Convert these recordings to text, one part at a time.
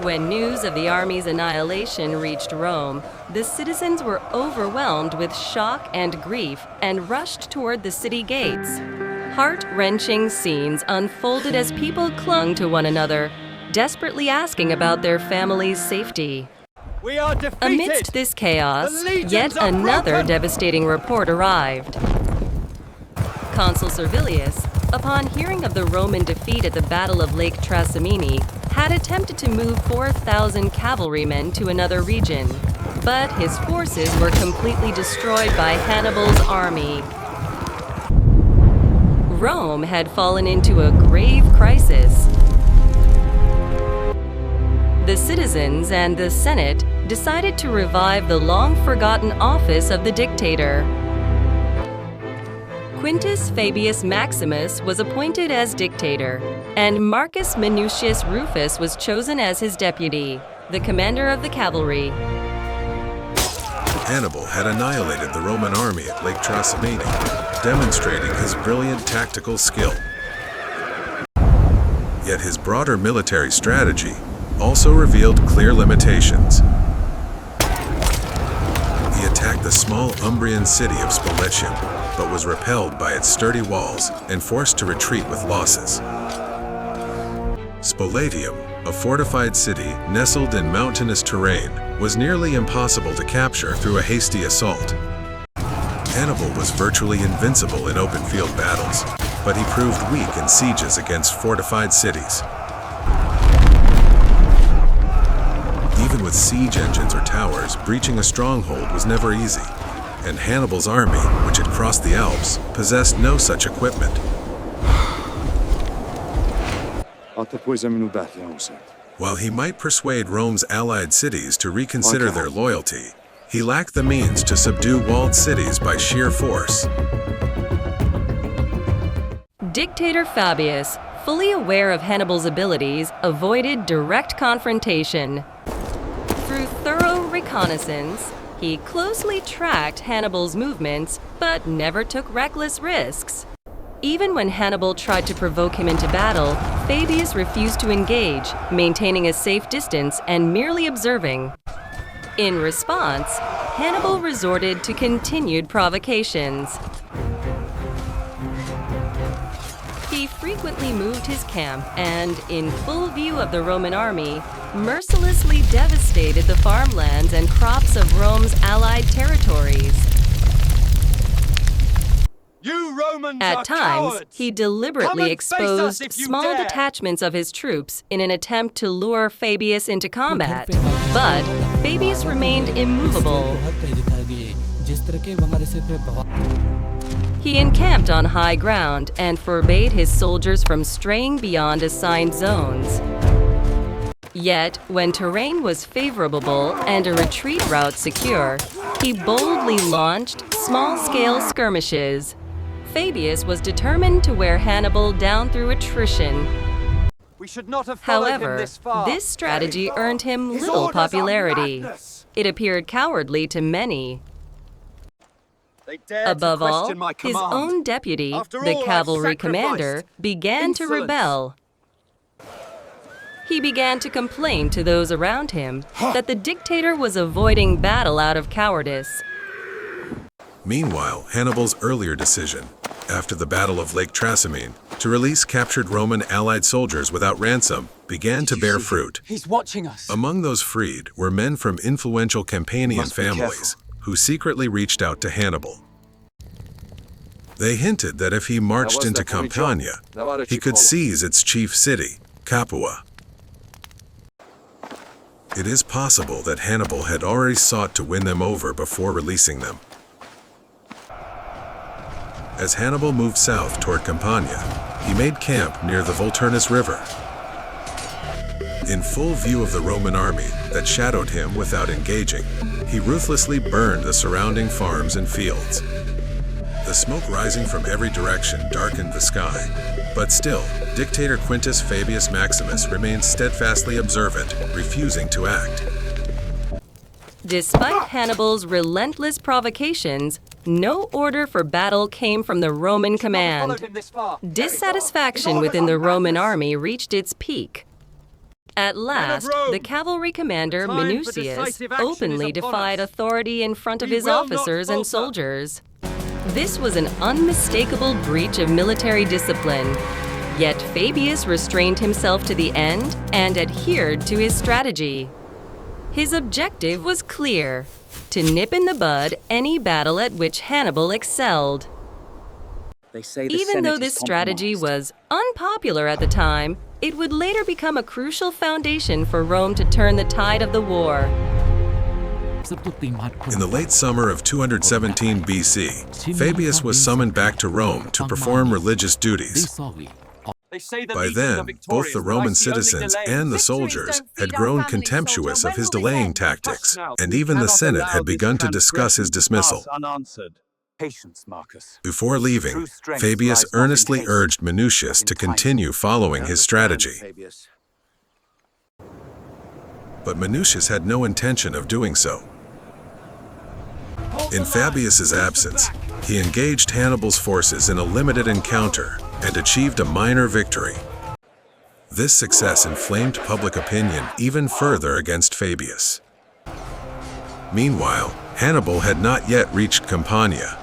When news of the army's annihilation reached Rome, the citizens were overwhelmed with shock and grief and rushed toward the city gates. Heart-wrenching scenes unfolded as people clung to one another, desperately asking about their family's safety. We are defeated! Amidst this chaos, yet another devastating report arrived. Consul Servilius, upon hearing of the Roman defeat at the Battle of Lake Trasimene, had attempted to move 4,000 cavalrymen to another region, but his forces were completely destroyed by Hannibal's army. Rome had fallen into a grave crisis. The citizens and the Senate decided to revive the long-forgotten office of the dictator. Quintus Fabius Maximus was appointed as dictator, and Marcus Minucius Rufus was chosen as his deputy, the commander of the cavalry. Hannibal had annihilated the Roman army at Lake Trasimene, demonstrating his brilliant tactical skill. Yet his broader military strategy also revealed clear limitations. He attacked the small Umbrian city of Spoletium, but was repelled by its sturdy walls and forced to retreat with losses. Spoletium, a fortified city nestled in mountainous terrain, was nearly impossible to capture through a hasty assault. Hannibal was virtually invincible in open field battles, but he proved weak in sieges against fortified cities. Even with siege engines or towers, breaching a stronghold was never easy, and Hannibal's army, which had crossed the Alps, possessed no such equipment. While he might persuade Rome's allied cities to reconsider their loyalty, he lacked the means to subdue walled cities by sheer force. Dictator Fabius, fully aware of Hannibal's abilities, avoided direct confrontation. Through thorough reconnaissance, he closely tracked Hannibal's movements, but never took reckless risks. Even when Hannibal tried to provoke him into battle, Fabius refused to engage, maintaining a safe distance and merely observing. In response, Hannibal resorted to continued provocations. He frequently moved his camp and, in full view of the Roman army, mercilessly devastated the farmlands and crops of Rome's allied territories. You Romans At are times, cowards! he Come deliberately and exposed face us if you small dare! detachments of his troops in an attempt to lure Fabius into combat, but Fabius remained immovable. He encamped on high ground and forbade his soldiers from straying beyond assigned zones. Yet, when terrain was favorable and a retreat route secure, he boldly launched small-scale skirmishes. Fabius was determined to wear Hannibal down through attrition. We should not have followed him However, this far. this strategy earned him His little orders are popularity. madness. It appeared cowardly to many. They dared Above to all, question my his command. own deputy, After the all I've cavalry sacrificed. commander, began to Insolence. rebel. He began to complain to those around him that the dictator was avoiding battle out of cowardice. Meanwhile, Hannibal's earlier decision, after the Battle of Lake Trasimene, to release captured Roman allied soldiers without ransom, began to bear fruit. He's watching us. Among those freed were men from influential Campanian Must be families who secretly reached out to Hannibal. They hinted that if he marched into Campania, he could seize its chief city, Capua. It is possible that Hannibal had already sought to win them over before releasing them. As Hannibal moved south toward Campania, he made camp near the Volturnus River. In full view of the Roman army that shadowed him without engaging, he ruthlessly burned the surrounding farms and fields. The smoke rising from every direction darkened the sky, but still, dictator Quintus Fabius Maximus remained steadfastly observant, refusing to act. Despite Hannibal's relentless provocations, no order for battle came from the Roman command. Dissatisfaction within the Roman army reached its peak. At last, Rome, the cavalry commander time for Minucius decisive action openly is upon defied us. authority in front of We his will not officers and falter. soldiers. This was an unmistakable breach of military discipline. Yet Fabius restrained himself to the end and adhered to his strategy. His objective was clear: to nip in the bud any battle at which Hannibal excelled. They say the Even Senate though is this strategy compromised. was unpopular at the time, it would later become a crucial foundation for Rome to turn the tide of the war. In the late summer of 217 BC, Fabius was summoned back to Rome to perform religious duties. They say the By legions are then, victorious, both the but I Roman see only citizens delay. and the Victories soldiers don't feed had our grown family, contemptuous soldier. of his When will we delaying end? tactics, Hush now. and We even the cannot Senate allow had this begun to discuss his transgression to pass dismissal. unanswered. Patience, Marcus. Before leaving, True strength Fabius lies not in earnestly haste, urged Minucius but to in time. continue following his strategy. Fabius. But Minucius had no intention of doing so. In Fabius's absence, he engaged Hannibal's forces in a limited encounter and achieved a minor victory. This success inflamed public opinion even further against Fabius. Meanwhile, Hannibal had not yet reached Campania.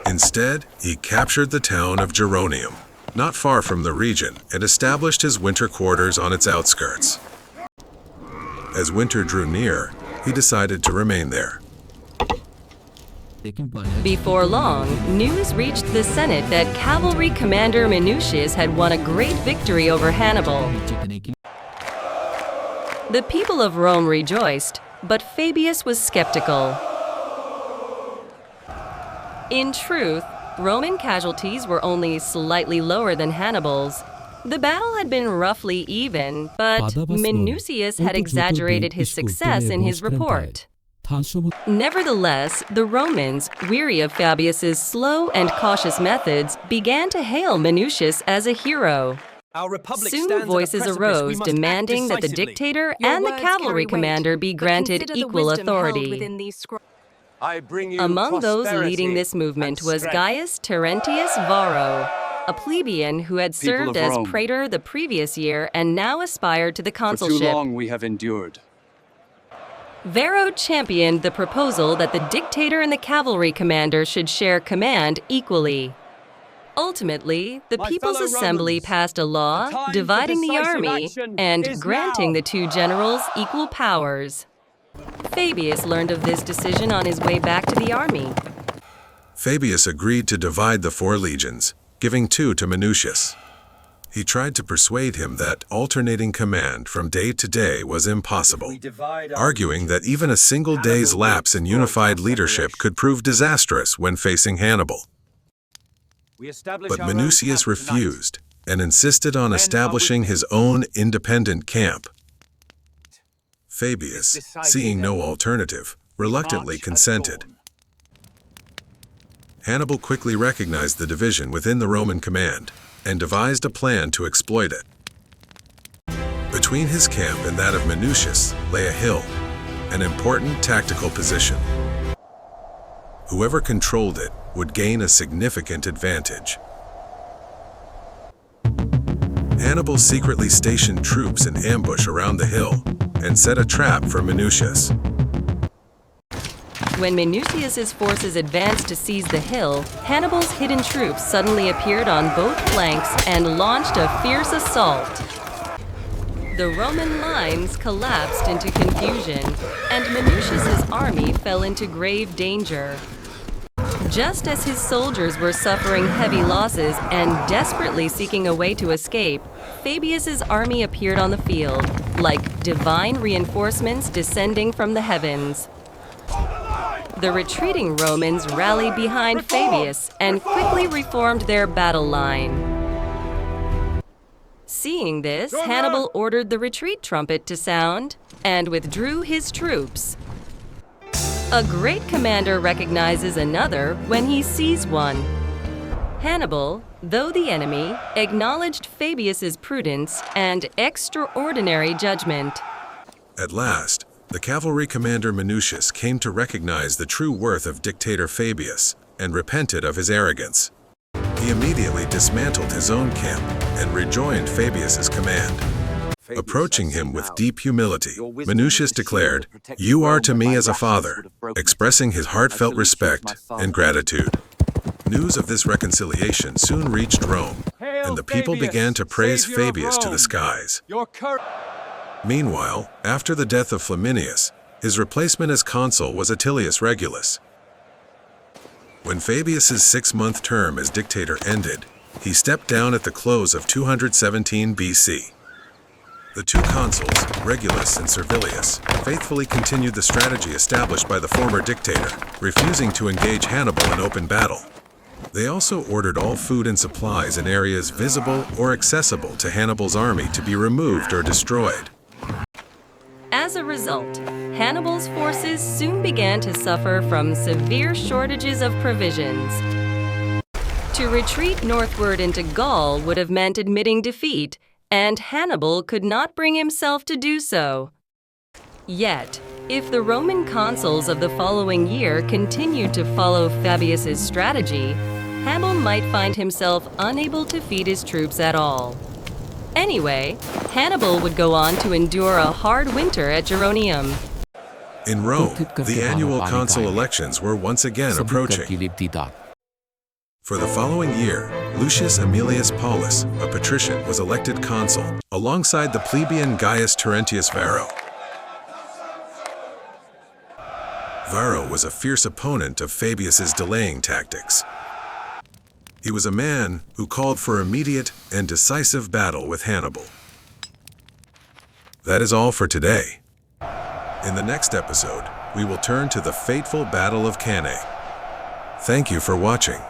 Instead, he captured the town of Geronium, not far from the region, and established his winter quarters on its outskirts. As winter drew near, he decided to remain there. Before long, news reached the Senate that cavalry commander Minucius had won a great victory over Hannibal. The people of Rome rejoiced, but Fabius was skeptical. In truth, Roman casualties were only slightly lower than Hannibal's. The battle had been roughly even, but Minucius had exaggerated his success in his report. Nevertheless, the Romans, weary of Fabius's slow and cautious methods, began to hail Minucius as a hero. Our republic Soon stands at a voices precipice. We arose must act demanding that the decisively. dictator Your and the words cavalry carry weight, commander be but granted consider the equal wisdom held authority. within these scrolls. I bring you Among those prosperity leading this movement and was strength. Gaius Terentius Varro, a plebeian who had People served of as Rome. praetor the previous year and now aspired to the For too consulship. long we have endured. Varro championed the proposal that the dictator and the cavalry commander should share command equally. Ultimately, the My People's fellow Assembly Romans, passed a the law time for dividing the decisive army action and is granting now. the two generals equal powers. Fabius learned of this decision on his way back to the army. Fabius agreed to divide the 4 legions, giving 2 to Minucius. He tried to persuade him that alternating command from day to day was impossible, We divide our arguing that even a single day's lapse in unified leadership could prove disastrous when facing Hannibal. We establish But our own Minucius camp tonight. refused and insisted on Men are establishing with his own independent camp. Fabius, Decided seeing no that alternative, reluctantly March at consented. dawn. Hannibal quickly recognized the division within the Roman command and devised a plan to exploit it. Between his camp and that of Minucius lay a hill, an important tactical position. Whoever controlled it would gain a significant advantage. Hannibal secretly stationed troops in ambush around the hill and set a trap for Minucius. When Minucius's forces advanced to seize the hill, Hannibal's hidden troops suddenly appeared on both flanks and launched a fierce assault. The Roman lines collapsed into confusion, and Minucius's army fell into grave danger. Just as his soldiers were suffering heavy losses and desperately seeking a way to escape, Fabius's army appeared on the field, like divine reinforcements descending from the heavens. The retreating Romans rallied behind Fabius and quickly reformed their battle line. Seeing this, Hannibal ordered the retreat trumpet to sound and withdrew his troops. A great commander recognizes another when he sees one. Hannibal, though the enemy, acknowledged Fabius's prudence and extraordinary judgment. At last, the cavalry commander Minucius came to recognize the true worth of dictator Fabius and repented of his arrogance. He immediately dismantled his own camp and rejoined Fabius's command. Approaching him with deep humility, Minucius declared, "You are to me as a father," expressing his heartfelt respect and gratitude. News of this reconciliation soon reached Rome, and the people began to praise Fabius to the skies. Meanwhile, after the death of Flaminius, his replacement as consul was Atilius Regulus. When Fabius's 6-month term as dictator ended, he stepped down at the close of 217 BC. The two consuls, Regulus and Servilius, faithfully continued the strategy established by the former dictator, refusing to engage Hannibal in open battle. They also ordered all food and supplies in areas visible or accessible to Hannibal's army to be removed or destroyed. As a result, Hannibal's forces soon began to suffer from severe shortages of provisions. To retreat northward into Gaul would have meant admitting defeat, and Hannibal could not bring himself to do so. Yet, if the Roman consuls of the following year continued to follow Fabius's strategy, Hannibal might find himself unable to feed his troops at all. Anyway, Hannibal would go on to endure a hard winter at Geronium. In Rome, the annual consul elections were once again approaching. For the following year, Lucius Aemilius Paulus, a patrician, was elected consul, alongside the plebeian Gaius Terentius Varro. Varro was a fierce opponent of Fabius's delaying tactics. He was a man who called for immediate and decisive battle with Hannibal. That is all for today. In the next episode, we will turn to the fateful Battle of Cannae. Thank you for watching.